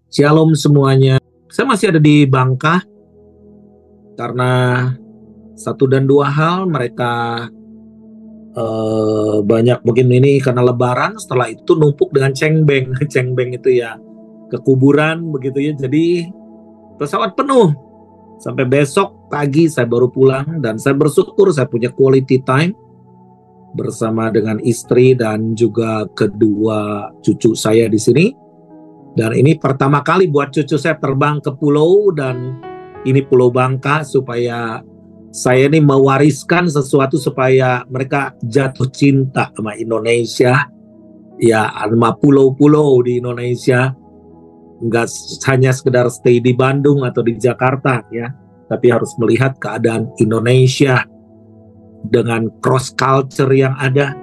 Shalom semuanya. Saya masih ada di Bangka karena satu dan dua hal mereka banyak mungkin ini karena Lebaran, setelah itu numpuk dengan cengbeng. Cengbeng itu ya ke kuburan begitu ya. Jadi pesawat penuh sampai besok pagi saya baru pulang dan saya bersyukur saya punya quality time bersama dengan istri dan juga kedua cucu saya di sini. Dan ini pertama kali buat cucu saya terbang ke pulau, dan ini Pulau Bangka, supaya saya ini mewariskan sesuatu supaya mereka jatuh cinta sama Indonesia, ya sama pulau-pulau di Indonesia. Nggak hanya sekedar stay di Bandung atau di Jakarta ya, tapi harus melihat keadaan Indonesia dengan cross culture yang ada.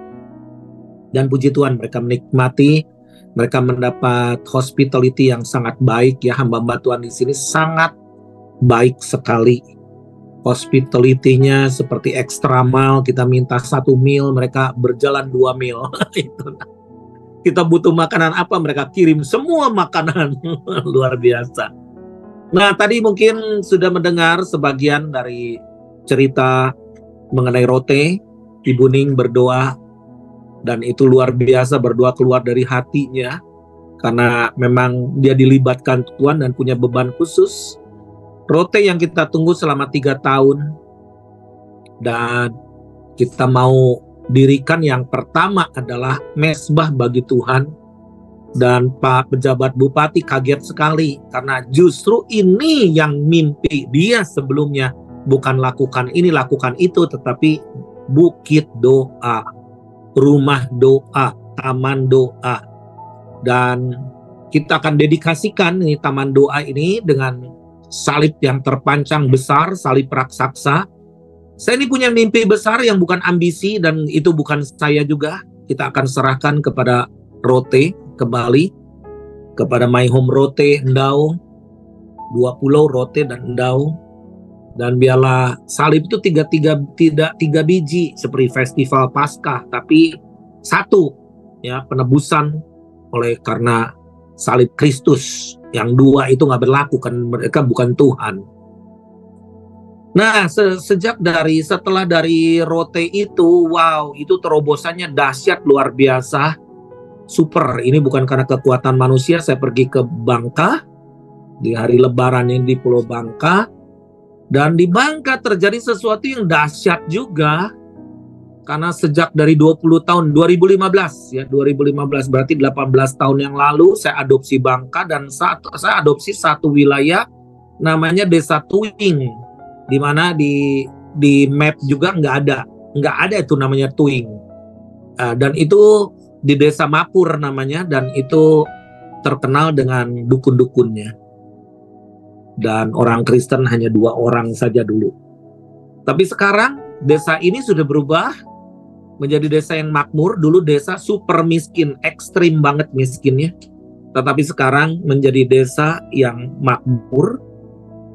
Dan puji Tuhan mereka menikmati. Mereka mendapat hospitality yang sangat baik ya, hamba-hamba Tuhan di sini sangat baik sekali. Hospitality-nya seperti extra mile, kita minta 1 mil, mereka berjalan 2 mil. Kita butuh makanan apa, mereka kirim semua makanan. Luar biasa. Nah, tadi mungkin sudah mendengar sebagian dari cerita mengenai Rote. Ibu Ning berdoa, dan itu luar biasa, berdoa keluar dari hatinya karena memang dia dilibatkan Tuhan dan punya beban khusus. Rote yang kita tunggu selama 3 tahun, dan kita mau dirikan yang pertama adalah mesbah bagi Tuhan. Dan Pak pejabat bupati kaget sekali karena justru ini yang mimpi dia sebelumnya, bukan lakukan ini lakukan itu, tetapi bukit doa, rumah doa, taman doa. Dan kita akan dedikasikan ini taman doa ini dengan salib yang terpancang besar, salib raksasa. Saya ini punya mimpi besar yang bukan ambisi, dan itu bukan saya juga. Kita akan serahkan kepada Rote kembali, kepada My Home Rote Endau, 2 pulau Rote dan Endau. Dan biarlah salib itu tidak 3 biji seperti festival Paskah, tapi 1 ya, penebusan oleh karena salib Kristus. Yang 2 itu nggak berlaku, kan mereka bukan Tuhan. Nah, setelah dari Rote itu, wow, itu terobosannya dahsyat, luar biasa, super. Ini bukan karena kekuatan manusia. Saya pergi ke Bangka di hari Lebaran ini di Pulau Bangka. Dan di Bangka terjadi sesuatu yang dahsyat juga, karena sejak dari 20 tahun 2015 ya, 2015 berarti 18 tahun yang lalu saya adopsi Bangka, dan saya adopsi satu wilayah namanya Desa Tuing, di mana di map juga nggak ada itu namanya Tuing. Dan itu di Desa Mapur namanya, dan itu terkenal dengan dukun-dukunnya. Dan orang Kristen hanya 2 orang saja dulu. Tapi sekarang desa ini sudah berubah menjadi desa yang makmur. Dulu desa super miskin, ekstrim banget miskinnya. Tetapi sekarang menjadi desa yang makmur,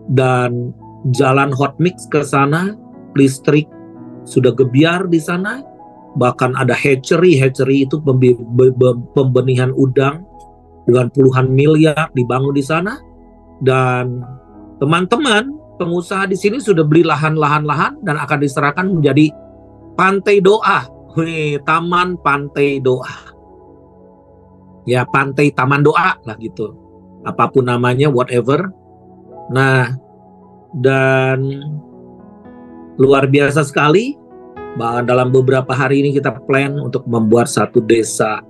dan jalan hot mix ke sana, listrik sudah gebiar di sana. Bahkan ada hatchery itu pembenihan udang dengan puluhan miliar dibangun di sana. Dan teman-teman pengusaha di sini sudah beli lahan-lahan dan akan diserahkan menjadi pantai doa. Taman pantai doa. Ya, pantai taman doa lah gitu. Apapun namanya, whatever. Nah, dan luar biasa sekali. Bahkan dalam beberapa hari ini kita plan untuk membuat satu desa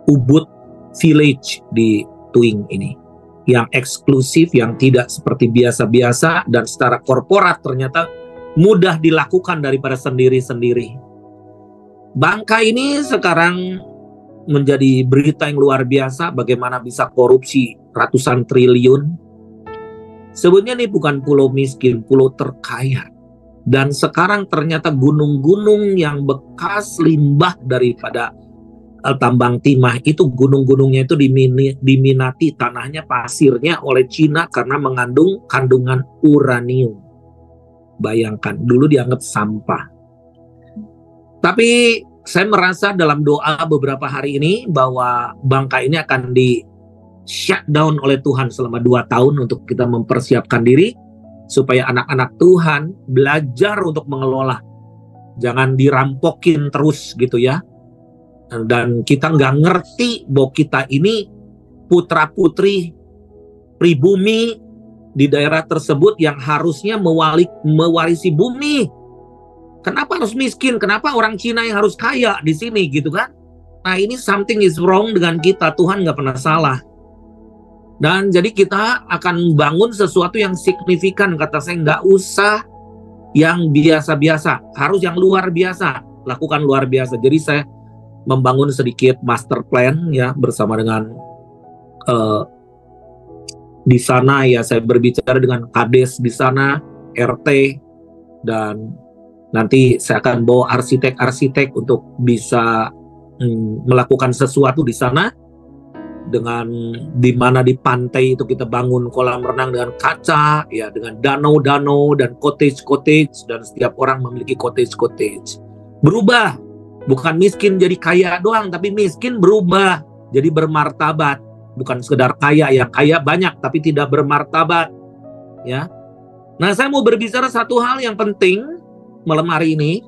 Ubud Village di Tuing ini, yang eksklusif, yang tidak seperti biasa-biasa, dan secara korporat ternyata mudah dilakukan daripada sendiri-sendiri. Bangka ini sekarang menjadi berita yang luar biasa, bagaimana bisa korupsi ratusan triliun. Sebenarnya ini bukan pulau miskin, pulau terkaya. Dan sekarang ternyata gunung-gunung yang bekas limbah daripada tambang timah itu, gunung-gunungnya itu diminati tanahnya, pasirnya oleh Cina karena mengandung kandungan uranium. Bayangkan, dulu dianggap sampah. Tapi saya merasa dalam doa beberapa hari ini bahwa Bangka ini akan shutdown oleh Tuhan selama 2 tahun untuk kita mempersiapkan diri supaya anak-anak Tuhan belajar untuk mengelola. Jangan dirampokin terus gitu ya. Dan kita nggak ngerti bahwa kita ini putra-putri pribumi di daerah tersebut yang harusnya mewarisi bumi. Kenapa harus miskin? Kenapa orang Cina yang harus kaya di sini gitu kan? Nah ini something is wrong dengan kita. Tuhan nggak pernah salah. Dan jadi kita akan bangun sesuatu yang signifikan. Kata saya nggak usah yang biasa-biasa, harus yang luar biasa. Lakukan luar biasa. Jadi saya membangun sedikit master plan ya bersama dengan di sana ya, saya berbicara dengan kades di sana, RT, dan nanti saya akan bawa arsitek-arsitek untuk bisa melakukan sesuatu di sana. Dengan di mana di pantai itu kita bangun kolam renang dengan kaca ya, dengan danau-danau dan cottage-cottage, dan setiap orang memiliki cottage-cottage. Berubah, bukan miskin jadi kaya doang, tapi miskin berubah jadi bermartabat. Bukan sekedar kaya, yang kaya banyak tapi tidak bermartabat ya. Nah, saya mau berbicara satu hal yang penting malam hari ini.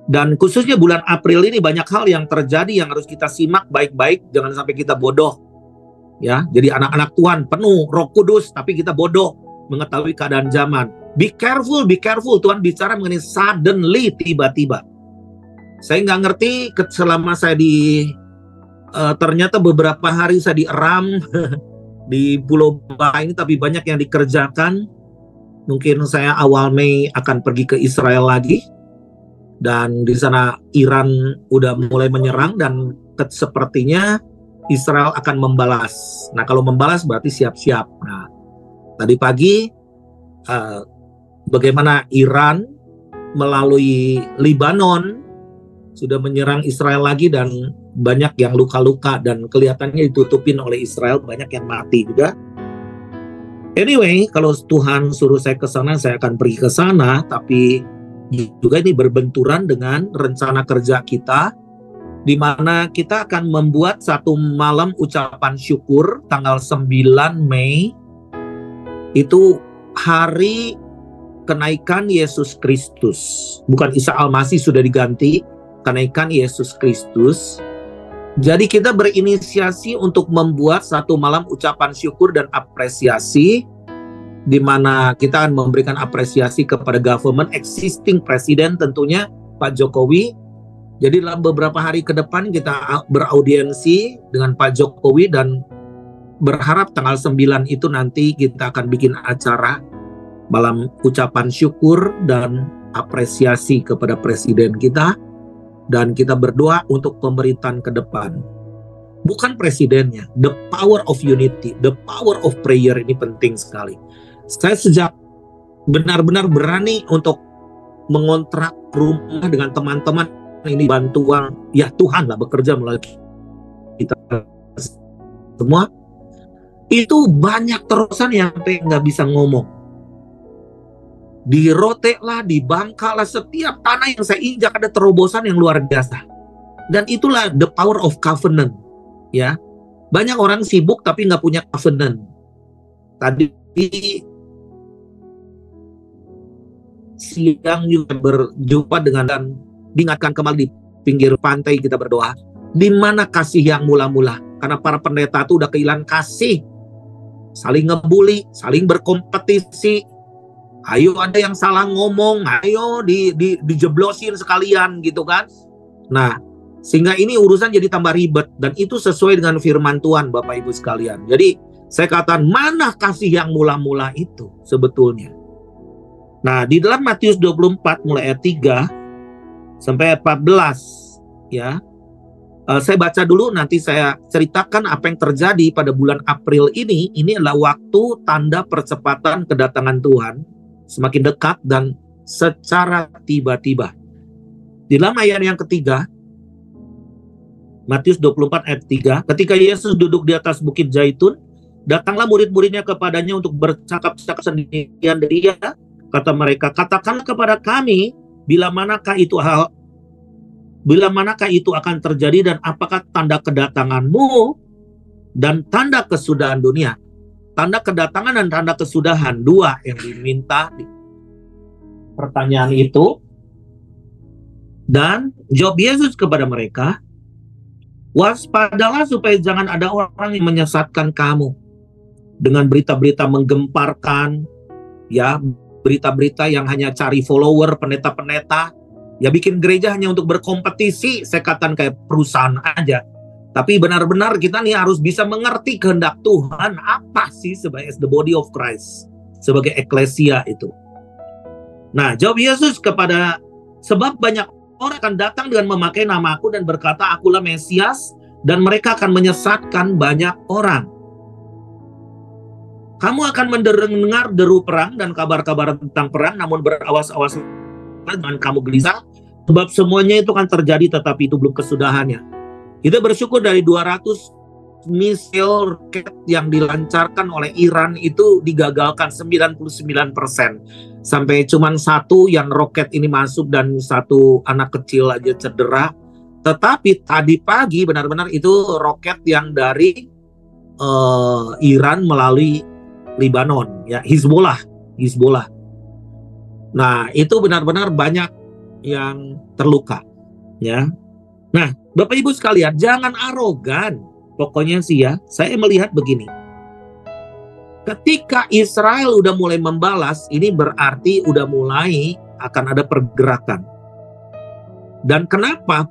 Dan khususnya bulan April ini banyak hal yang terjadi yang harus kita simak baik-baik. Jangan sampai kita bodoh. Ya, jadi anak-anak Tuhan penuh Roh Kudus, tapi kita bodoh mengetahui keadaan zaman. Be careful, be careful. Tuhan bicara mengenai suddenly, tiba-tiba. Saya nggak ngerti selama saya ternyata beberapa hari saya dieram di Pulau Bali ini, tapi banyak yang dikerjakan. Mungkin saya awal Mei akan pergi ke Israel lagi. Dan di sana Iran udah mulai menyerang dan sepertinya Israel akan membalas. Nah, kalau membalas berarti siap-siap. Nah, tadi pagi bagaimana Iran melalui Lebanon sudah menyerang Israel lagi, dan banyak yang luka-luka dan kelihatannya ditutupin oleh Israel, banyak yang mati juga. Anyway, kalau Tuhan suruh saya ke sana, saya akan pergi ke sana, tapi juga ini berbenturan dengan rencana kerja kita, di mana kita akan membuat satu malam ucapan syukur tanggal 9 Mei. Itu hari kenaikan Yesus Kristus. Bukan Isa Al-Masih, sudah diganti, kenaikan Yesus Kristus. Jadi kita berinisiasi untuk membuat satu malam ucapan syukur dan apresiasi, di mana kita akan memberikan apresiasi kepada government, existing presiden tentunya Pak Jokowi. Jadi dalam beberapa hari ke depan kita beraudiensi dengan Pak Jokowi, dan berharap tanggal 9 itu nanti kita akan bikin acara malam ucapan syukur dan apresiasi kepada presiden kita, dan kita berdoa untuk pemerintahan ke depan. Bukan presidennya, the power of unity, the power of prayer ini penting sekali. Saya sejak benar-benar berani untuk mengontrak rumah dengan teman-teman, ini bantuan ya Tuhan lah bekerja melalui kita semua. Itu banyak terusan yang sampai nggak bisa ngomong. Di Rote lah, di Bangka lah, setiap tanah yang saya injak ada terobosan yang luar biasa. Dan itulah the power of covenant ya. Banyak orang sibuk tapi nggak punya covenant. Tadi siang juga berjumpa dengan, dan diingatkan kembali di pinggir pantai kita berdoa, di mana kasih yang mula-mula, karena para pendeta itu udah kehilangan kasih, saling ngebully, saling berkompetisi. Ayo ada yang salah ngomong, ayo dijeblosin sekalian gitu kan. Nah, sehingga ini urusan jadi tambah ribet, dan itu sesuai dengan firman Tuhan Bapak Ibu sekalian. Jadi saya katakan, mana kasih yang mula-mula itu sebetulnya. Nah, di dalam Matius 24 mulai ayat 3 sampai ayat 14 ya. Saya baca dulu, nanti saya ceritakan apa yang terjadi pada bulan April ini. Ini adalah waktu tanda percepatan kedatangan Tuhan semakin dekat dan secara tiba-tiba. Di dalam ayat yang ketiga, Matius 24 ayat 3, ketika Yesus duduk di atas bukit Zaitun, datanglah murid-muridnya kepadanya untuk bercakap-cakap sendirian dia. Kata mereka, katakanlah kepada kami, bila manakah itu akan terjadi, dan apakah tanda kedatanganmu dan tanda kesudahan dunia. Tanda kedatangan dan tanda kesudahan, dua yang diminta di pertanyaan itu. Dan jawab Yesus kepada mereka, waspadalah supaya jangan ada orang yang menyesatkan kamu dengan berita-berita menggemparkan, ya, berita-berita yang hanya cari follower, pendeta-pendeta, ya bikin gereja hanya untuk berkompetisi, saya katakan kayak perusahaan aja. Tapi benar-benar kita nih harus bisa mengerti kehendak Tuhan, apa sih sebagai the body of Christ, sebagai eklesia itu. Nah, jawab Yesus kepada, sebab banyak orang akan datang dengan memakai namaku dan berkata, akulah Mesias, dan mereka akan menyesatkan banyak orang. Kamu akan mendengar deru perang dan kabar-kabar tentang perang, namun berawas-awas jangan kamu gelisah, sebab semuanya itu akan terjadi, tetapi itu belum kesudahannya. Kita bersyukur dari 200 misil roket yang dilancarkan oleh Iran itu digagalkan 99%. Sampai cuman satu yang roket ini masuk dan satu anak kecil aja cedera. Tetapi tadi pagi benar-benar itu roket yang dari Iran melalui Lebanon, ya, Hizbollah. Nah, itu benar-benar banyak yang terluka, ya. Nah, Bapak Ibu sekalian, jangan arogan. Pokoknya sih ya, saya melihat begini. Ketika Israel udah mulai membalas, ini berarti udah mulai akan ada pergerakan. Dan kenapa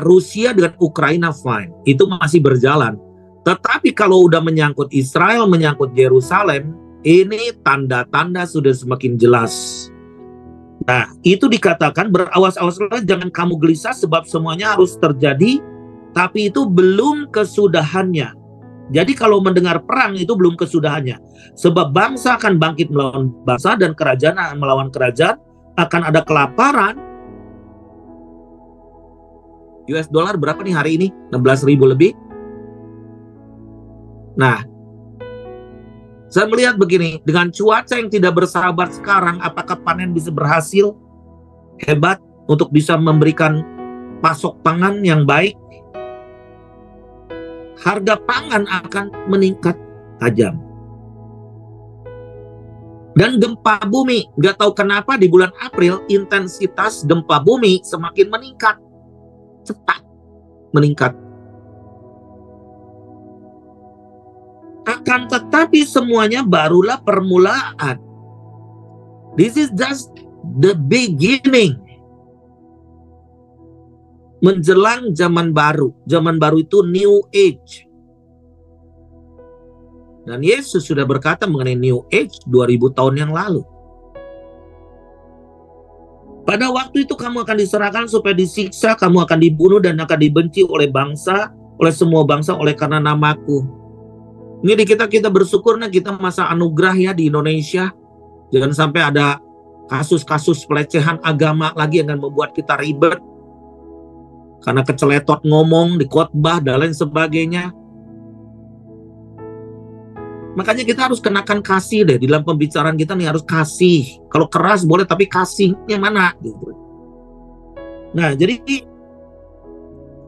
Rusia dengan Ukraina fine? Itu masih berjalan. Tetapi kalau udah menyangkut Israel, menyangkut Yerusalem, ini tanda-tanda sudah semakin jelas. Nah, itu dikatakan berawas-awaslah, jangan kamu gelisah sebab semuanya harus terjadi, tapi itu belum kesudahannya. Jadi kalau mendengar perang itu belum kesudahannya. Sebab bangsa akan bangkit melawan bangsa dan kerajaan akan melawan kerajaan, akan ada kelaparan. US dollar berapa nih hari ini? 16.000 lebih. Nah, saya melihat begini, dengan cuaca yang tidak bersahabat sekarang, apakah panen bisa berhasil? Hebat untuk bisa memberikan pasok pangan yang baik. Harga pangan akan meningkat tajam. Dan gempa bumi, nggak tahu kenapa di bulan April intensitas gempa bumi semakin meningkat. Cepat meningkat. Akan tetapi semuanya barulah permulaan. This is just the beginning. Menjelang zaman baru. Zaman baru itu New Age. Dan Yesus sudah berkata mengenai New Age 2000 tahun yang lalu. Pada waktu itu kamu akan diserahkan supaya disiksa, kamu akan dibunuh dan akan dibenci oleh bangsa, oleh semua bangsa, oleh karena namaku. Ini di kita bersyukur, nah kita masa anugerah ya di Indonesia. Jangan sampai ada kasus-kasus pelecehan agama lagi yang akan membuat kita ribet. Karena keceletot ngomong di khotbah dan lain sebagainya. Makanya kita harus kenakan kasih deh. Di dalam pembicaraan kita nih harus kasih. Kalau keras boleh, tapi kasihnya mana? Gitu. Nah, jadi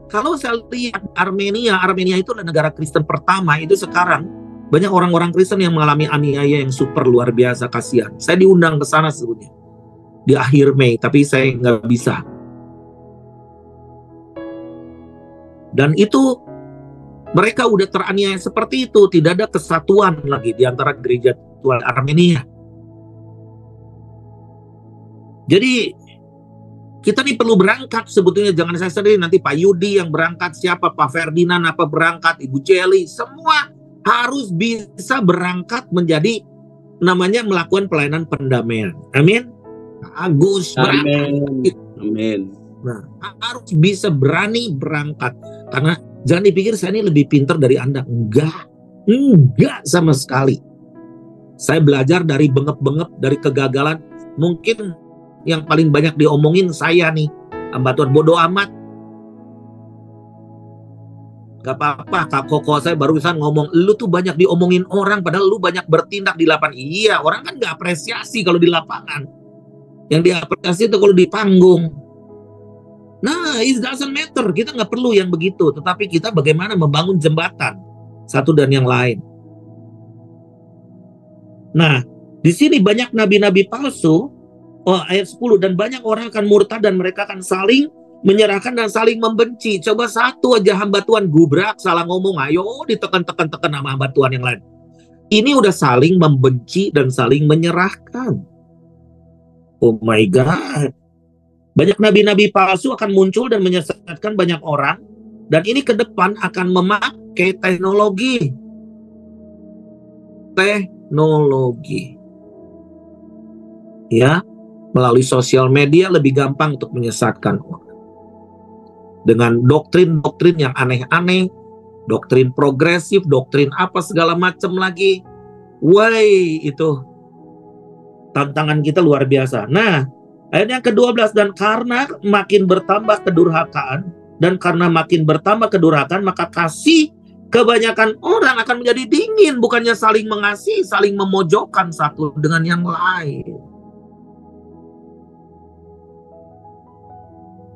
kalau saya lihat Armenia itu adalah negara Kristen pertama. Itu sekarang banyak orang-orang Kristen yang mengalami aniaya yang super luar biasa, kasihan. Saya diundang ke sana sebetulnya di akhir Mei, tapi saya nggak bisa. Dan itu mereka udah teraniaya seperti itu, tidak ada kesatuan lagi di antara gereja Tuhan Armenia. Jadi kita nih perlu berangkat sebetulnya, jangan saya sendiri, nanti Pak Yudi yang berangkat, siapa Pak Ferdinand apa berangkat, Ibu Jelly, semua harus bisa berangkat menjadi namanya melakukan pelayanan pendamaian. Amin. Agus berangkat. Amin. Nah, harus bisa berani berangkat, karena jangan dipikir saya ini lebih pintar dari Anda. Enggak sama sekali. Saya belajar dari bengep-bengep, dari kegagalan. Mungkin yang paling banyak diomongin saya nih, hamba Tuhan, bodoh amat. Gak apa-apa, Kak Koko saya barusan ngomong, lu tuh banyak diomongin orang, padahal lu banyak bertindak di lapangan. Iya, orang kan gak apresiasi kalau di lapangan. Yang diapresiasi itu kalau di panggung. Nah, it doesn't matter, kita gak perlu yang begitu. Tetapi kita bagaimana membangun jembatan. satu dan yang lain. Nah, di sini banyak nabi-nabi palsu, ayat 10, dan banyak orang akan murtad dan mereka akan saling menyerahkan dan saling membenci. Coba satu aja hamba Tuhan gubrak, salah ngomong, ayo ditekan-tekan sama hamba Tuhan yang lain. Ini udah saling membenci dan saling menyerahkan. Oh my God. Banyak nabi-nabi palsu akan muncul dan menyesatkan banyak orang. Dan ini ke depan akan memakai teknologi. Ya, melalui sosial media lebih gampang untuk menyesatkan orang. Dengan doktrin-doktrin yang aneh-aneh, doktrin progresif, doktrin apa segala macam lagi. Woi, itu tantangan kita luar biasa. Nah, ayat yang ke-12, dan karena makin bertambah kedurhakaan, dan karena makin bertambah kedurhakaan, maka kasih kebanyakan orang akan menjadi dingin, bukannya saling mengasihi, saling memojokkan satu dengan yang lain.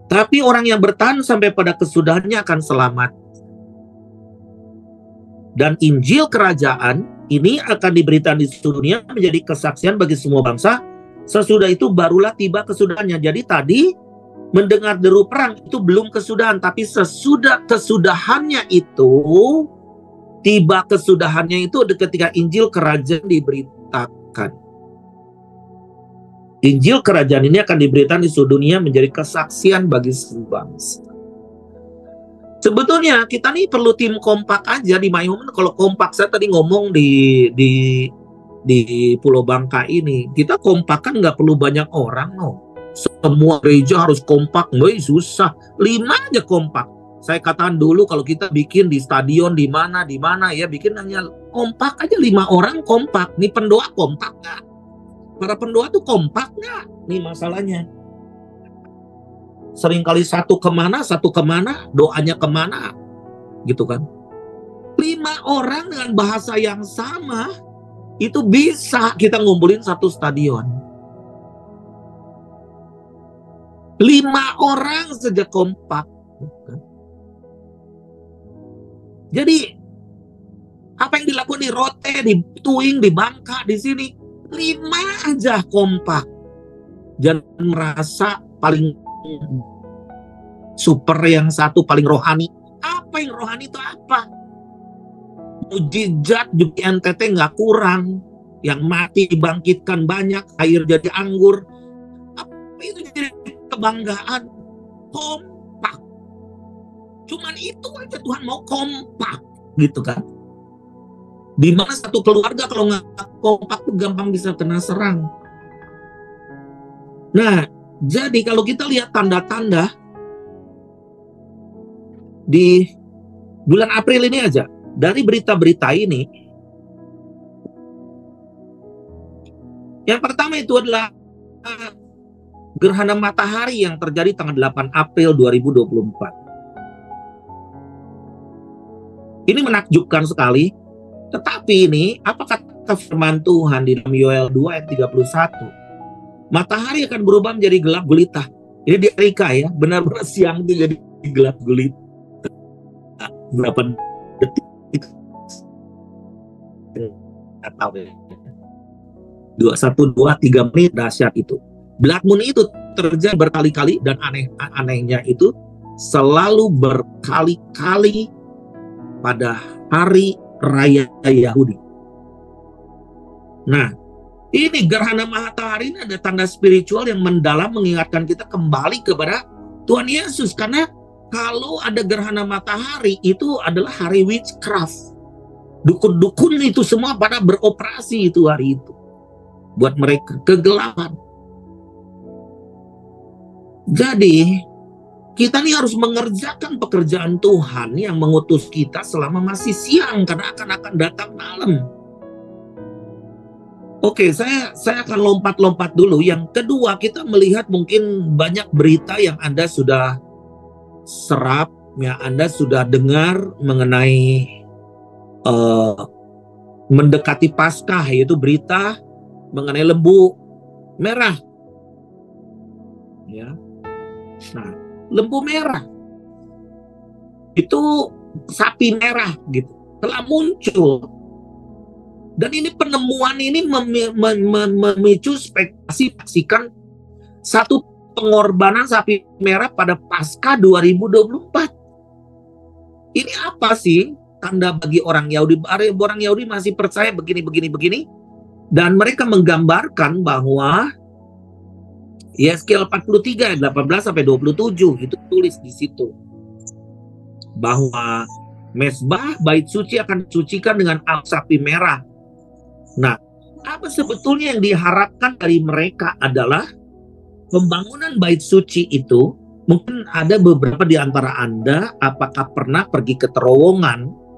Tapi orang yang bertahan sampai pada kesudahannya akan selamat. Dan Injil kerajaan ini akan diberitakan di seluruh dunia menjadi kesaksian bagi semua bangsa. Sesudah itu barulah tiba kesudahannya. Jadi tadi mendengar deru perang itu belum kesudahan, tapi sesudah kesudahannya itu, tiba kesudahannya itu ketika Injil kerajaan diberitakan. Injil kerajaan ini akan diberitakan di seluruh dunia menjadi kesaksian bagi semua bangsa. Sebetulnya kita nih perlu tim kompak aja di My Home. Kalau kompak, saya tadi ngomong di Pulau Bangka ini, kita kompak kan nggak perlu banyak orang, no. Semua gereja harus kompak, nggak susah. 5 aja kompak. Saya katakan dulu kalau kita bikin di stadion di mana ya, bikin hanya kompak aja 5 orang kompak. Nih pendoa kompak nggak? Para pendoa tuh kompak nggak? Nih masalahnya. Seringkali satu kemana, doanya kemana, gitu kan. 5 orang dengan bahasa yang sama, itu bisa kita ngumpulin satu stadion. 5 orang saja kompak. Jadi, apa yang dilakukan di Rote, di Tuing, di Bangka, di sini, 5 aja kompak. Jangan merasa paling super yang satu, paling rohani. Apa yang rohani itu apa? Mujizat di NTT nggak kurang. Yang mati dibangkitkan banyak, air jadi anggur. Apa itu jadi kebanggaan? Kompak. Cuman itu aja Tuhan mau, kompak, gitu kan? Di mana satu keluarga kalau nggak kompak tuh gampang bisa kena serang. Nah, jadi kalau kita lihat tanda-tanda di bulan April ini aja, dari berita-berita ini, yang pertama itu adalah gerhana matahari yang terjadi tanggal 8 April 2024. Ini menakjubkan sekali. Tetapi ini, apa kata firman Tuhan di dalam Yoel 2 ayat 31? Matahari akan berubah menjadi gelap gulita. Ini di Amerika ya, benar-benar siang itu jadi gelap gulita. Berapa detik? 2, 1, 2, 3 menit, dahsyat itu. Blood moon itu terjadi berkali-kali, dan anehnya itu selalu berkali-kali pada hari raya Yahudi. Nah, ini gerhana matahari ini ada tanda spiritual yang mendalam mengingatkan kita kembali kepada Tuhan Yesus. Karena kalau ada gerhana matahari itu adalah hari witchcraft. Dukun-dukun itu semua pada beroperasi itu hari itu. Buat mereka kegelapan. Jadi kita nih harus mengerjakan pekerjaan Tuhan yang mengutus kita selama masih siang, karena akan datang malam. Oke, saya akan lompat-lompat dulu. Yang kedua, kita melihat mungkin banyak berita yang Anda sudah serap, ya Anda sudah dengar mengenai mendekati Paskah, yaitu berita mengenai lembu merah. Ya. Nah, lembu merah itu sapi merah gitu. telah muncul. Dan ini penemuan ini memicu spekulasi saksikan satu pengorbanan sapi merah pada Paskah 2024. Ini apa sih tanda bagi orang Yahudi? Orang Yahudi masih percaya begini. Dan mereka menggambarkan bahwa Yeskiel 43 ayat 18 sampai 27 itu tulis di situ bahwa mezbah bait suci akan dicucikan dengan air sapi merah. Nah, apa sebetulnya yang diharapkan dari mereka adalah pembangunan bait suci itu. Mungkin ada beberapa di antara Anda apakah pernah pergi ke terowongan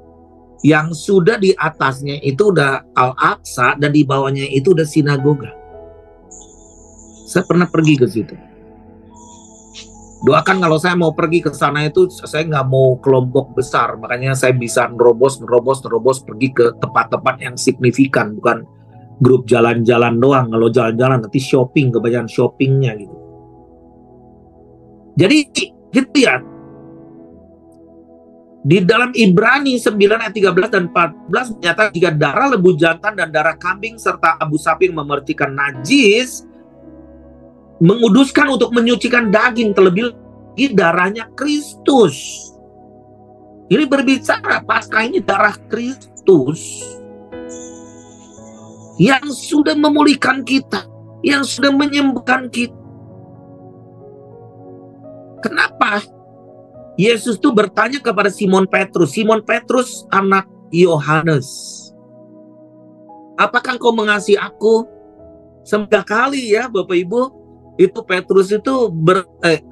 yang sudah di atasnya itu udah Al-Aqsa dan di bawahnya itu udah sinagoga. Saya pernah pergi ke situ. Doakan kalau saya mau pergi ke sana itu saya nggak mau kelompok besar, makanya saya bisa nerobos pergi ke tempat-tempat yang signifikan, bukan grup jalan-jalan doang. Kalau jalan-jalan nanti shopping, kebanyakan shoppingnya gitu. Jadi gitu ya. Di dalam Ibrani 9 ayat 13 dan 14 menyatakan jika darah lembu jantan dan darah kambing serta abu sapi yang memercikan najis menguduskan untuk menyucikan daging, terlebih lagi darahnya Kristus. Ini berbicara Paskah ini darah Kristus yang sudah memulihkan kita, yang sudah menyembuhkan kita. Kenapa? Yesus itu bertanya kepada Simon Petrus, Simon Petrus anak Yohanes, apakah engkau mengasihi aku? 9 kali ya Bapak Ibu. Itu Petrus itu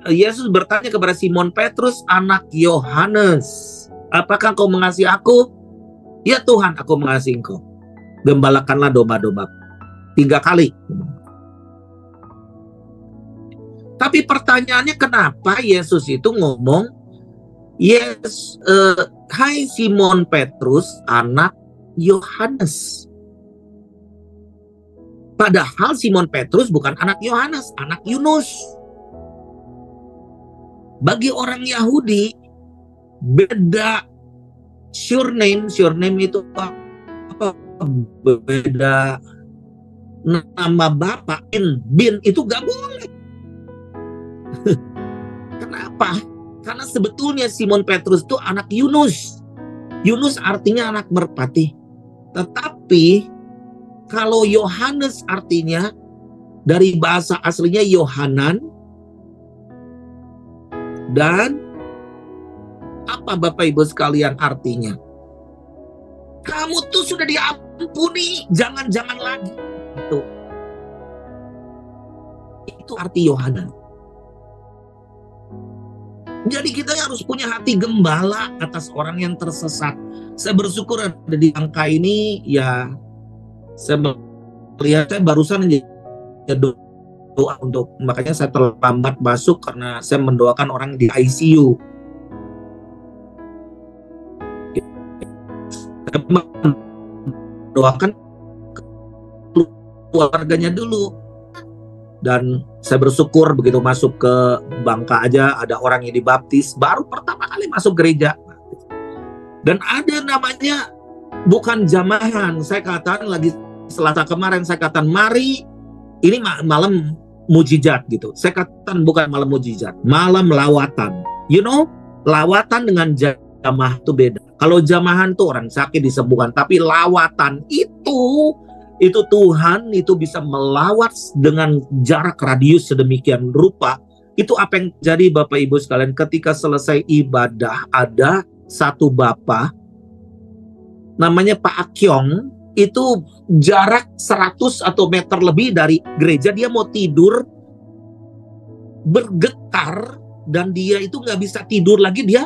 Yesus bertanya kepada Simon Petrus anak Yohanes, apakah engkau mengasihi aku? Ya Tuhan, aku mengasihi engkau. Gembalakanlah domba-domba. 3 kali. Tapi pertanyaannya kenapa Yesus itu ngomong hai Simon Petrus anak Yohanes. Padahal Simon Petrus bukan anak Yohanes, anak Yunus. Bagi orang Yahudi, beda surname itu apa? Beda nama bapak, bin itu gak boleh. Kenapa? Karena sebetulnya Simon Petrus itu anak Yunus. Yunus artinya anak merpati. Tetapi kalau Yohanes artinya dari bahasa aslinya Yohanan. Dan apa Bapak Ibu sekalian artinya? Kamu tuh sudah diampuni, jangan-jangan lagi. Itu arti Yohanan. Jadi kita harus punya hati gembala atas orang yang tersesat. Saya bersyukur ada di angka ini ya. Saya melihat, saya barusan doa untuk, makanya saya terlambat masuk karena saya mendoakan orang di ICU. Saya mendoakan keluarganya dulu. Dan saya bersyukur begitu masuk ke Bangka aja ada orang yang dibaptis, baru pertama kali masuk gereja. Dan ada namanya bukan jamahan, saya katakan lagi Selasa kemarin saya katakan mari ini malam mujizat gitu. Saya katakan bukan malam mujizat, malam lawatan. You know, lawatan dengan jamaah itu beda. Kalau jamahan tuh orang sakit disembuhkan, tapi lawatan itu Tuhan itu bisa melawat dengan jarak radius sedemikian rupa. Itu apa yang jadi Bapak Ibu sekalian, ketika selesai ibadah ada satu bapak namanya Pak Akyong, itu jarak 100 atau meter lebih dari gereja, dia mau tidur bergetar dan dia itu nggak bisa tidur lagi, dia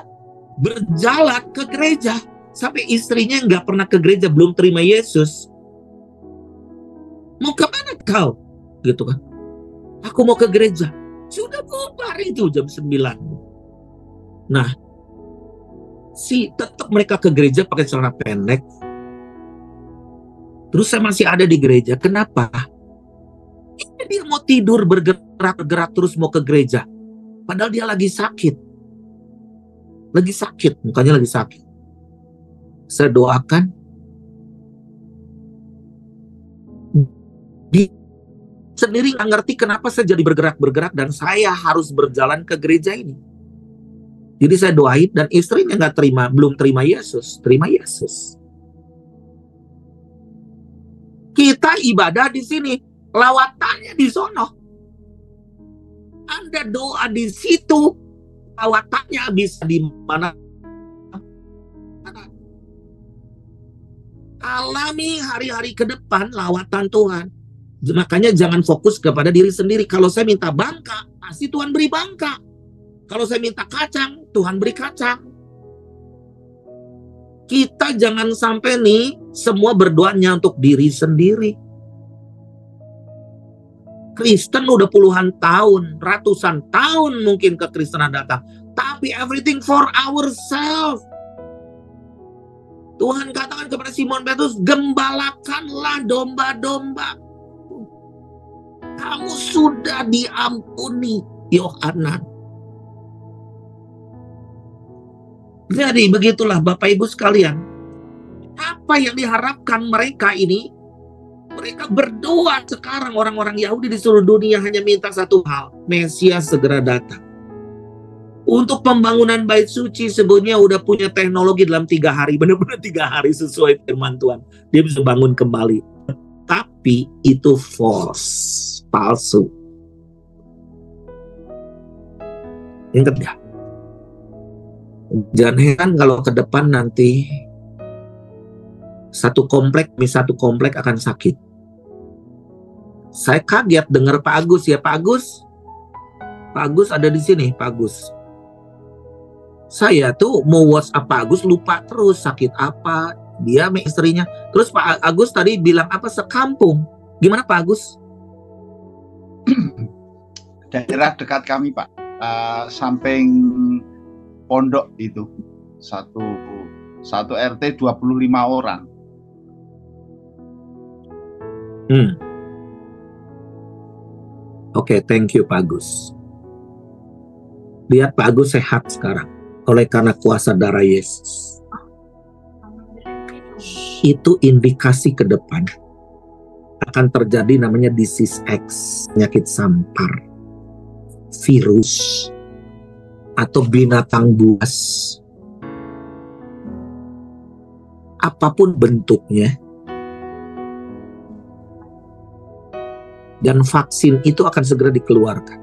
berjalan ke gereja sampai istrinya nggak pernah ke gereja, belum terima Yesus. Mau kemana kau? Gitu kan. Aku mau ke gereja. Sudah bubar itu jam 9. Nah, tetap mereka ke gereja pakai celana pendek. Terus saya masih ada di gereja. Kenapa? Ini dia mau tidur bergerak terus mau ke gereja. Padahal dia lagi sakit. Lagi sakit, mukanya lagi sakit. Saya doakan di sendiri nggak ngerti kenapa saya jadi bergerak-bergerak dan saya harus berjalan ke gereja ini. Jadi saya doain dan istrinya nggak terima, belum terima Yesus, terima Yesus. Kita ibadah di sini, lawatannya di sono. Anda doa di situ, lawatannya bisa di mana? Alami hari-hari ke depan lawatan Tuhan. Makanya jangan fokus kepada diri sendiri. Kalau saya minta bangka, pasti Tuhan beri bangka. Kalau saya minta kacang, Tuhan beri kacang. Kita jangan sampai nih semua berdoanya untuk diri sendiri. Kristen udah puluhan tahun, ratusan tahun mungkin kekristenan datang. Tapi everything for ourselves. Tuhan katakan kepada Simon Petrus, gembalakanlah domba-domba. Kamu sudah diampuni, Yohanan. Jadi begitulah Bapak Ibu sekalian. Apa yang diharapkan mereka ini? Mereka berdoa sekarang, orang-orang Yahudi di seluruh dunia hanya minta satu hal. Mesias segera datang. Untuk pembangunan bait suci sebenarnya udah punya teknologi dalam 3 hari. Benar-benar 3 hari sesuai firman Tuhan. Dia bisa bangun kembali. Tapi itu false. Palsu. Ingat gak? Jangan heran kalau ke depan nanti satu komplek akan sakit. Saya kaget dengar Pak Agus ya. Pak Agus ada di sini, Pak Agus. Saya tuh mau WhatsApp Pak Agus lupa terus sakit apa, dia sama istrinya. Terus Pak Agus tadi bilang apa sekampung. Gimana Pak Agus? Daerah dekat kami Pak, samping pondok itu satu RT 25 orang. Oke, thank you Pak Agus. Lihat Pak Agus sehat sekarang oleh karena kuasa darah Yesus. Itu indikasi ke depan akan terjadi namanya disease X, penyakit sampar, virus, atau binatang buas. Apapun bentuknya. Dan vaksin itu akan segera dikeluarkan.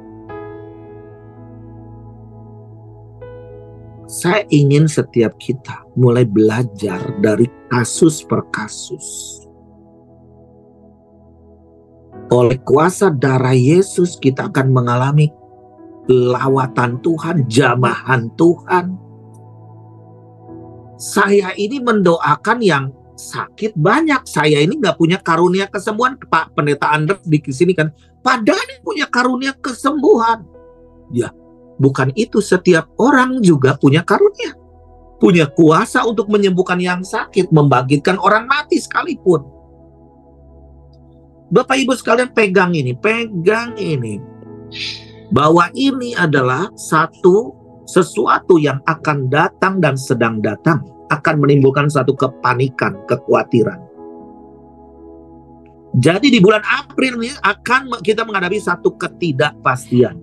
Saya ingin setiap kita mulai belajar dari kasus per kasus. Oleh kuasa darah Yesus kita akan mengalami lawatan Tuhan, jamahan Tuhan. Saya ini mendoakan yang sakit banyak. Saya ini nggak punya karunia kesembuhan. Pak Pendeta Anders di sini kan, padahal punya karunia kesembuhan. Ya, bukan itu, setiap orang juga punya karunia. Punya kuasa untuk menyembuhkan yang sakit, membangkitkan orang mati sekalipun. Bapak Ibu sekalian pegang ini. Bahwa ini adalah sesuatu yang akan datang dan sedang datang. Akan menimbulkan satu kepanikan, kekhawatiran. Jadi di bulan April ini akan kita menghadapi satu ketidakpastian.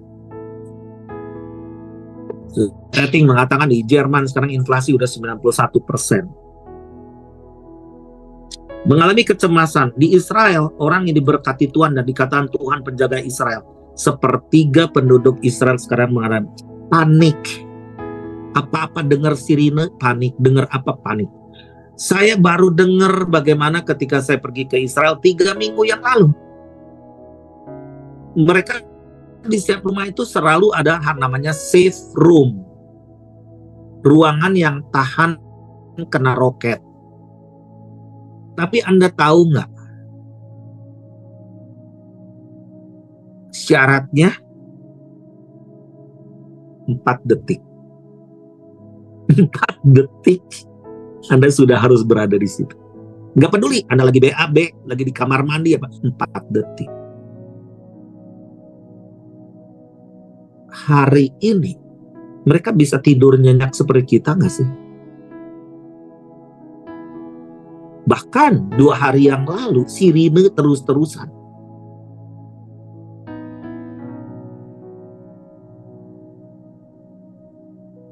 Rating mengatakan di Jerman sekarang inflasi udah 91%. Mengalami kecemasan. Di Israel, orang yang diberkati Tuhan dan dikatakan Tuhan penjaga Israel. 1/3 penduduk Israel sekarang mengalami panik. Apa-apa dengar sirine, panik. Dengar apa, panik. Saya baru dengar bagaimana ketika saya pergi ke Israel 3 minggu yang lalu. Mereka di setiap rumah itu selalu ada namanya safe room. Ruangan yang tahan kena roket. Tapi Anda tahu nggak? Syaratnya 4 detik. 4 detik Anda sudah harus berada di situ. Nggak peduli Anda lagi BAB, lagi di kamar mandi apa, 4 detik. Hari ini mereka bisa tidur nyenyak seperti kita nggak sih? Bahkan 2 hari yang lalu sirine terus-terusan.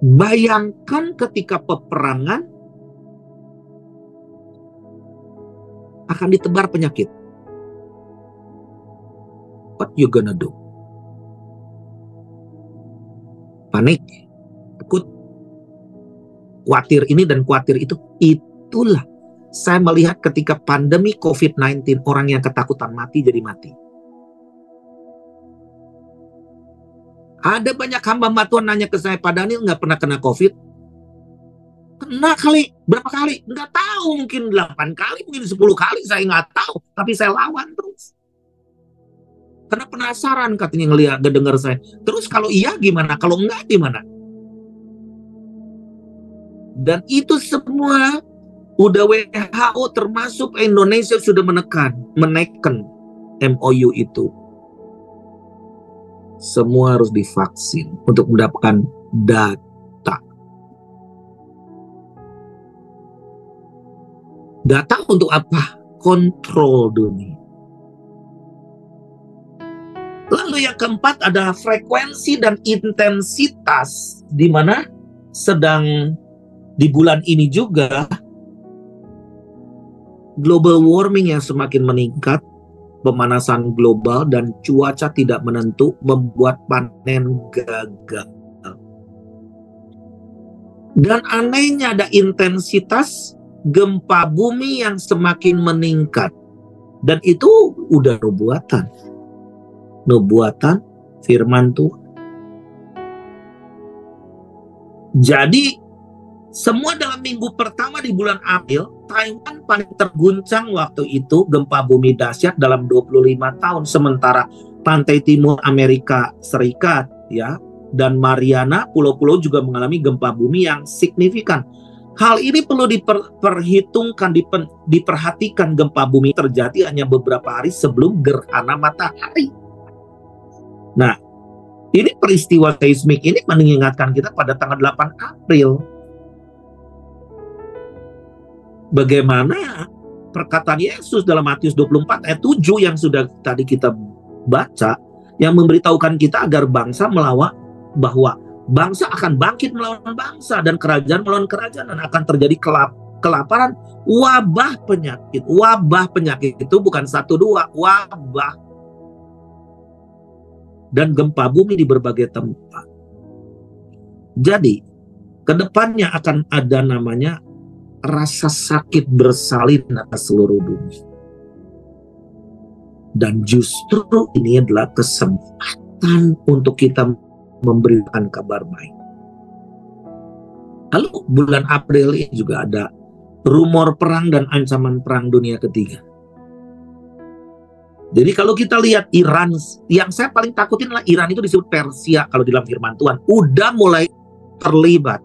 Bayangkan ketika peperangan akan ditebar penyakit. What you gonna do? Panik, takut, khawatir ini dan khawatir itu. Itulah saya melihat ketika pandemi COVID-19, orang yang ketakutan mati jadi mati. Ada banyak hamba Tuhan nanya ke saya, Pak Daniel nggak pernah kena COVID? Kena kali, berapa kali? Nggak tahu, mungkin 8 kali, mungkin 10 kali, saya nggak tahu. Tapi saya lawan terus. Karena penasaran katanya ngelihat, dengar saya. Terus kalau iya gimana? Kalau enggak gimana? Dan itu semua udah WHO termasuk Indonesia sudah menaikkan MOU itu. Semua harus divaksin untuk mendapatkan data. Data untuk apa? Kontrol dunia. Lalu yang keempat ada frekuensi dan intensitas, di mana sedang di bulan ini juga global warming yang semakin meningkat, pemanasan global dan cuaca tidak menentu membuat panen gagal. Dan anehnya ada intensitas gempa bumi yang semakin meningkat. Dan itu udah nubuatan firman Tuhan. Jadi semua dalam minggu pertama di bulan April, Taiwan paling terguncang waktu itu, gempa bumi dahsyat dalam 25 tahun. Sementara pantai timur Amerika Serikat ya dan Mariana, pulau-pulau juga mengalami gempa bumi yang signifikan. Hal ini perlu diperhitungkan, diperhatikan. Gempa bumi terjadi hanya beberapa hari sebelum gerhana matahari. Nah, ini peristiwa seismik ini mengingatkan kita pada tanggal 8 April. Bagaimana perkataan Yesus dalam Matius 24 ayat 7 yang sudah tadi kita baca, yang memberitahukan kita agar bangsa melawan, bahwa bangsa akan bangkit melawan bangsa dan kerajaan melawan kerajaan, dan akan terjadi kelaparan, wabah penyakit. Wabah penyakit itu bukan 1-2, wabah. Dan gempa bumi di berbagai tempat. Jadi, kedepannya akan ada namanya rasa sakit bersalin atas seluruh dunia. Dan justru ini adalah kesempatan untuk kita memberikan kabar baik. Lalu bulan April ini juga ada rumor perang dan ancaman perang dunia ketiga. Jadi kalau kita lihat Iran, yang saya paling takutin adalah Iran itu disebut Persia kalau dalam firman Tuhan. Udah mulai terlibat.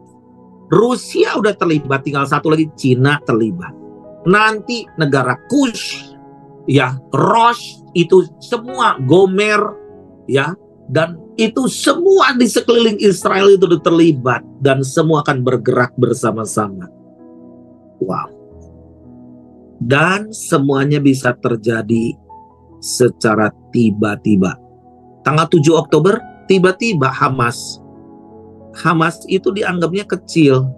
Rusia udah terlibat, tinggal satu lagi Cina terlibat. Nanti negara Kush, ya, Rosh, itu semua Gomer, ya, dan itu semua di sekeliling Israel itu udah terlibat. Dan semua akan bergerak bersama-sama. Wow. Dan semuanya bisa terjadi secara tiba-tiba. Tanggal 7 Oktober tiba-tiba Hamas itu dianggapnya kecil,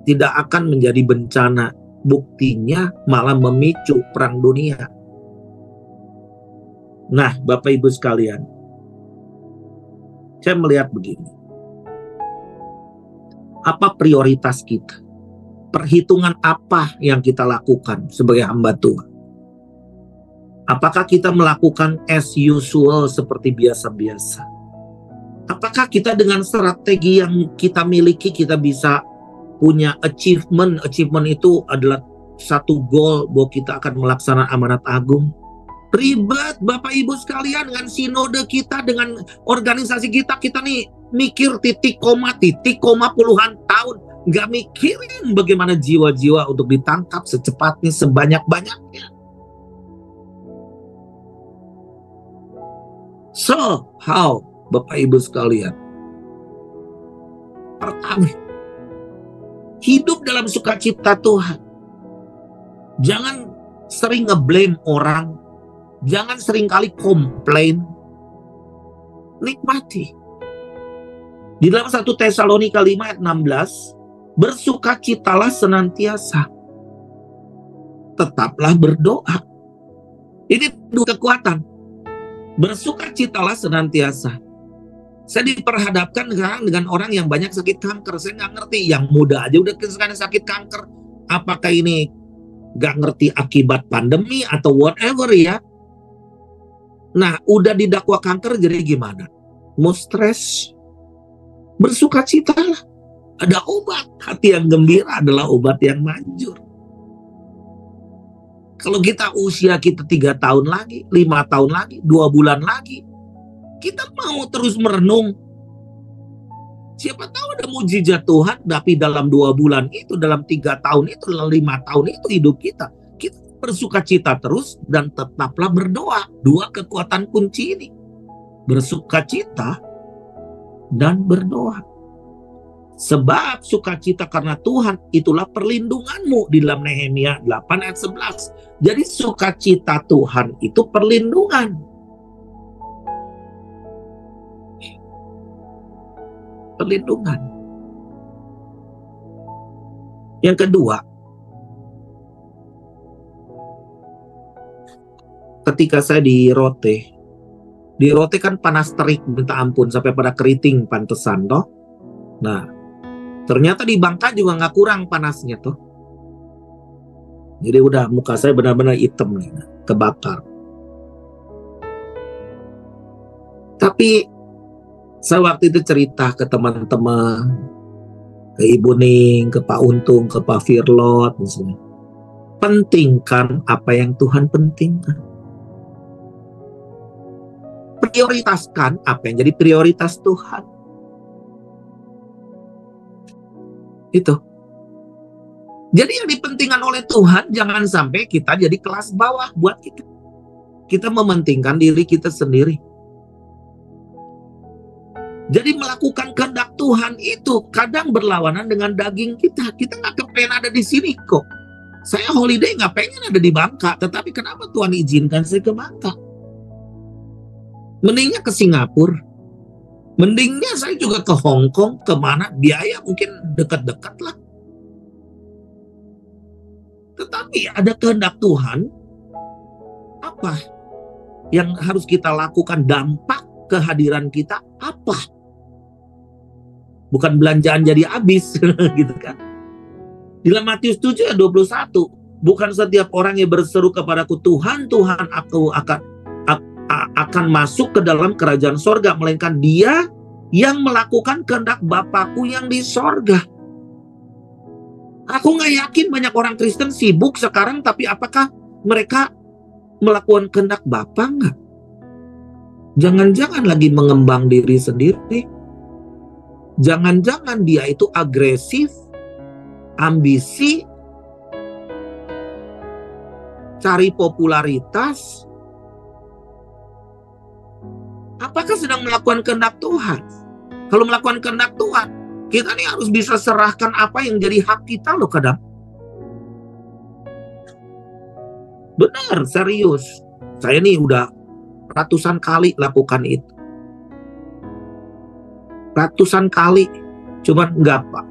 tidak akan menjadi bencana. Buktinya malah memicu perang dunia. Nah, Bapak Ibu sekalian, saya melihat begini. Apa prioritas kita? Perhitungan apa yang kita lakukan sebagai hamba Tuhan? Apakah kita melakukan as usual seperti biasa-biasa? Apakah kita dengan strategi yang kita miliki kita bisa punya achievement? Achievement itu adalah satu goal bahwa kita akan melaksanakan amanat agung. Ribet Bapak Ibu sekalian dengan sinode kita, dengan organisasi kita nih mikir titik koma puluhan tahun. Nggak mikirin bagaimana jiwa-jiwa untuk ditangkap secepatnya, sebanyak-banyaknya. So, how, Bapak Ibu sekalian? Pertama, hidup dalam sukacita Tuhan. Jangan sering ngeblame orang, jangan seringkali komplain. Nikmati. Di dalam 1 Tesalonika 5 ayat 16, bersukacitalah senantiasa, tetaplah berdoa. Ini dua kekuatan. Bersukacitalah senantiasa. Saya diperhadapkan sekarang dengan orang yang banyak sakit kanker. Saya nggak ngerti, yang muda aja udah sekarang sakit kanker. Apakah ini nggak ngerti akibat pandemi atau whatever ya? Nah, udah didakwa kanker jadi gimana? Mau stres? Bersukacitalah. Ada obat. Hati yang gembira adalah obat yang manjur. Kalau kita usia kita 3 tahun lagi, 5 tahun lagi, 2 bulan lagi, kita mau terus merenung. Siapa tahu ada mujizat Tuhan, tapi dalam 2 bulan itu, dalam 3 tahun itu, dalam 5 tahun itu hidup kita. Kita bersukacita terus dan tetaplah berdoa. 2 kekuatan kunci ini. Bersukacita dan berdoa. Sebab sukacita karena Tuhan itulah perlindunganmu di dalam Nehemia 8 ayat 11. Jadi sukacita Tuhan itu perlindungan. Perlindungan. Yang kedua, ketika saya di Rote kan panas terik minta ampun sampai pada keriting pantesan toh. Nah, ternyata di Bangka juga nggak kurang panasnya tuh. Jadi udah muka saya benar-benar hitam nih, kebakar. Tapi saya waktu itu cerita ke teman-teman, ke Ibu Ning, ke Pak Untung, ke Pak Firlot, misalnya. Pentingkan apa yang Tuhan pentingkan. Prioritaskan apa yang jadi prioritas Tuhan. Itu. Jadi yang dipentingkan oleh Tuhan, jangan sampai kita jadi kelas bawah buat kita. Kita mementingkan diri kita sendiri. Jadi melakukan kehendak Tuhan itu kadang berlawanan dengan daging kita. Kita nggak kepengen ada di sini kok. Saya holiday nggak pengen ada di Bangka. Tetapi kenapa Tuhan izinkan saya ke Bangka? Mendingnya ke Singapura. Mendingnya saya juga ke Hong Kong. Kemana? Biaya mungkin dekat-dekat lah. Tetapi ada kehendak Tuhan. Apa yang harus kita lakukan? Dampak kehadiran kita apa? Bukan belanjaan jadi habis gitu kan. Di dalam Matius 7 ayat 21, bukan setiap orang yang berseru kepadaku Tuhan, Tuhan, aku akan masuk ke dalam kerajaan sorga, melainkan dia yang melakukan kehendak Bapakku yang di sorga. Aku nggak yakin banyak orang Kristen sibuk sekarang, tapi apakah mereka melakukan kehendak Bapa nggak? Jangan-jangan lagi mengembang diri sendiri. Jangan-jangan dia itu agresif, ambisi, cari popularitas. Apakah sedang melakukan kehendak Tuhan? Kalau melakukan kehendak Tuhan, kita nih harus bisa serahkan apa yang jadi hak kita loh kadang. Benar, serius. Saya nih udah ratusan kali lakukan itu. Ratusan kali. Cuman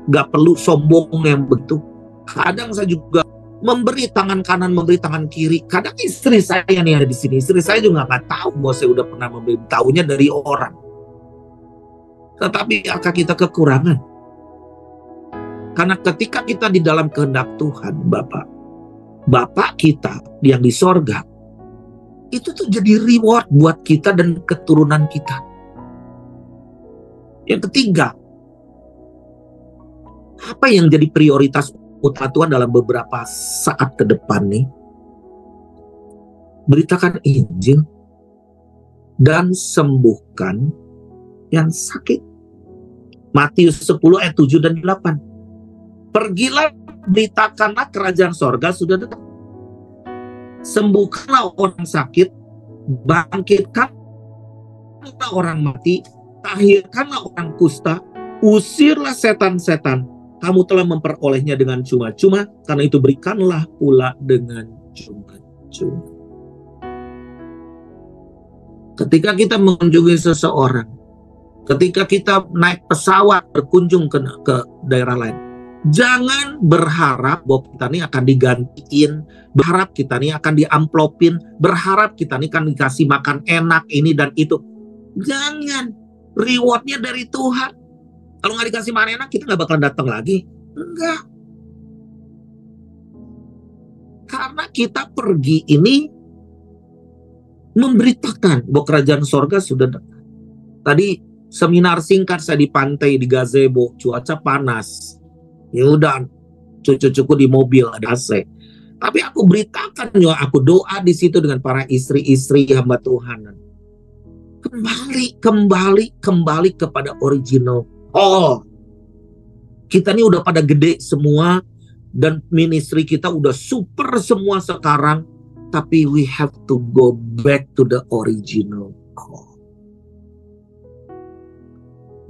nggak perlu sombong yang begitu. Kadang saya juga memberi tangan kanan, memberi tangan kiri. Kadang istri saya nih ada di sini. Istri saya juga nggak tahu bahwa saya udah pernah memberi. Tahunya dari orang. Tetapi apakah kita kekurangan? Karena ketika kita di dalam kehendak Tuhan, Bapak kita yang di sorga, itu tuh jadi reward buat kita dan keturunan kita. Yang ketiga, apa yang jadi prioritas utama Tuhan dalam beberapa saat ke depan nih? Beritakan Injil dan sembuhkan yang sakit. Matius 10 ayat 7 dan 8. Pergilah, beritakanlah kerajaan sorga sudah dekat. Sembuhkanlah orang sakit, bangkitkanlah orang mati, tahirkanlah orang kusta, usirlah setan-setan. Kamu telah memperolehnya dengan cuma-cuma, karena itu berikanlah pula dengan berkunjung. Ketika kita mengunjungi seseorang, ketika kita naik pesawat berkunjung ke daerah lain, jangan berharap bahwa kita ini akan digantiin, berharap kita ini akan diamplopin, berharap kita ini akan dikasih makan enak ini dan itu. Jangan, rewardnya dari Tuhan. Kalau nggak dikasih makan enak, kita nggak bakal datang lagi. Enggak. Karena kita pergi ini memberitakan bahwa kerajaan sorga sudah dekat. Tadi seminar singkat saya di pantai di gazebo, cuaca panas. Ya udah, cucu-cucu di mobil ada AC. Tapi aku beritakan juga, aku doa di situ dengan para istri-istri hamba Tuhan. Kembali kepada original. Oh, kita ini udah pada gede semua dan ministry kita udah super semua sekarang. Tapi we have to go back to the original call.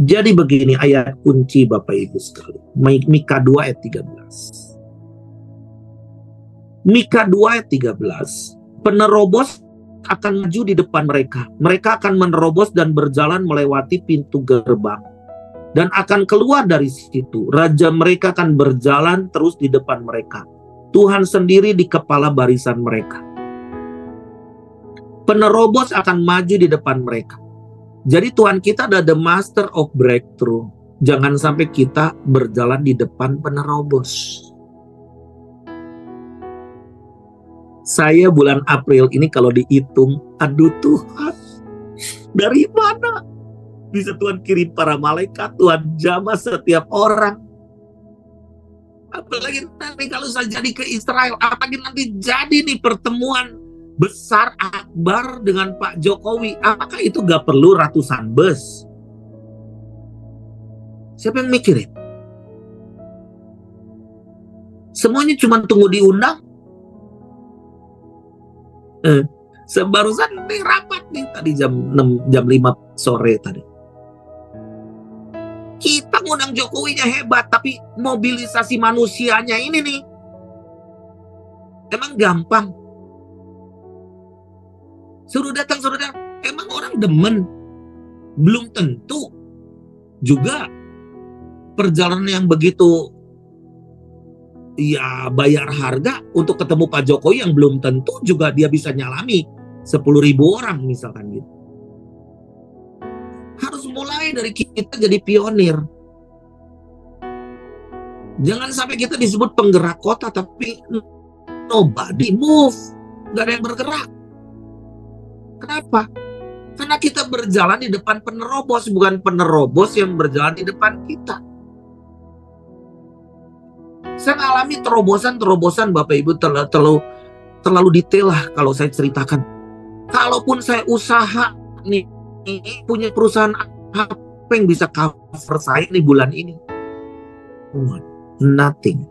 Jadi begini ayat kunci Bapak Ibu sekalian. Mika 2 ayat 13. Mika 2 ayat 13. Penerobos akan maju di depan mereka. Mereka akan menerobos dan berjalan melewati pintu gerbang. Dan akan keluar dari situ. Raja mereka akan berjalan terus di depan mereka. Tuhan sendiri di kepala barisan mereka. Penerobos akan maju di depan mereka. Jadi Tuhan kita adalah the master of breakthrough. Jangan sampai kita berjalan di depan penerobos. Saya bulan April ini kalau dihitung, aduh Tuhan, dari mana bisa Tuhan kirim para malaikat, Tuhan jamah setiap orang. Apalagi nanti kalau saya jadi ke Israel, apalagi nanti jadi nih pertemuan besar akbar dengan Pak Jokowi, apakah itu gak perlu ratusan bus? Siapa yang mikirin? Semuanya cuma tunggu diundang. Sebarusan nih rapat nih tadi jam 6, jam 5 sore tadi. Kita ngundang Jokowinya hebat, tapi mobilisasi manusianya ini nih emang gampang. Suruh datang. Emang orang demen? Belum tentu. Juga perjalanan yang begitu ya bayar harga untuk ketemu Pak Jokowi yang belum tentu juga dia bisa nyalami 10.000 orang misalkan gitu. Harus mulai dari kita jadi pionir. Jangan sampai kita disebut penggerak kota tapi nobody move. Gak ada yang bergerak. Kenapa? Karena kita berjalan di depan penerobos, bukan penerobos yang berjalan di depan kita. Saya mengalami terobosan Bapak Ibu terlalu detail lah kalau saya ceritakan. Kalaupun saya usaha nih punya perusahaan apa yang bisa cover saya nih bulan ini? Nothing.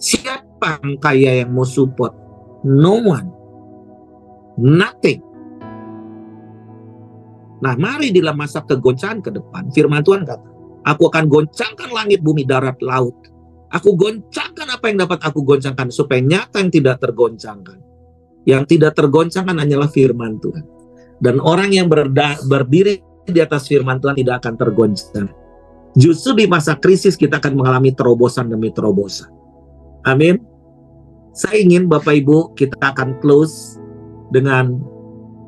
Siapa yang kaya yang mau support? No one. Nothing. Nah, mari dalam masa kegoncangan ke depan, firman Tuhan kata, aku akan goncangkan langit, bumi, darat, laut. Aku goncangkan apa yang dapat aku goncangkan, supaya nyata yang tidak tergoncangkan. Yang tidak tergoncangkan hanyalah firman Tuhan. Dan orang yang berdiri di atas firman Tuhan tidak akan tergoncang. Justru di masa krisis kita akan mengalami terobosan demi terobosan. Amin. Saya ingin Bapak Ibu kita akan close dengan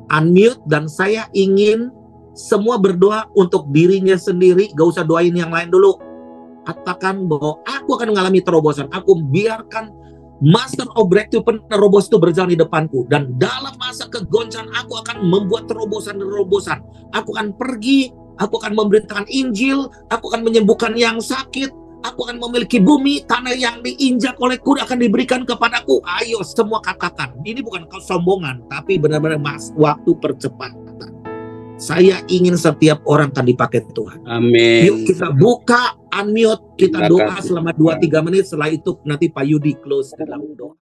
unmute, dan saya ingin semua berdoa untuk dirinya sendiri, gak usah doain yang lain dulu. Katakan bahwa aku akan mengalami terobosan, aku biarkan master of breakthrough penerobos itu berjalan di depanku, dan dalam masa kegoncangan aku akan membuat terobosan-terobosan. Aku akan pergi, aku akan memberitakan Injil, aku akan menyembuhkan yang sakit, aku akan memiliki bumi, tanah yang diinjak oleh kuda akan diberikan kepadaku. Ayo semua katakan. Ini bukan kesombongan, tapi benar-benar waktu percepatan. Saya ingin setiap orang akan dipakai Tuhan. Amin. Yuk kita buka, unmute, kita doa selama 2-3 menit. Setelah itu nanti Pak Yudi close dalam doa.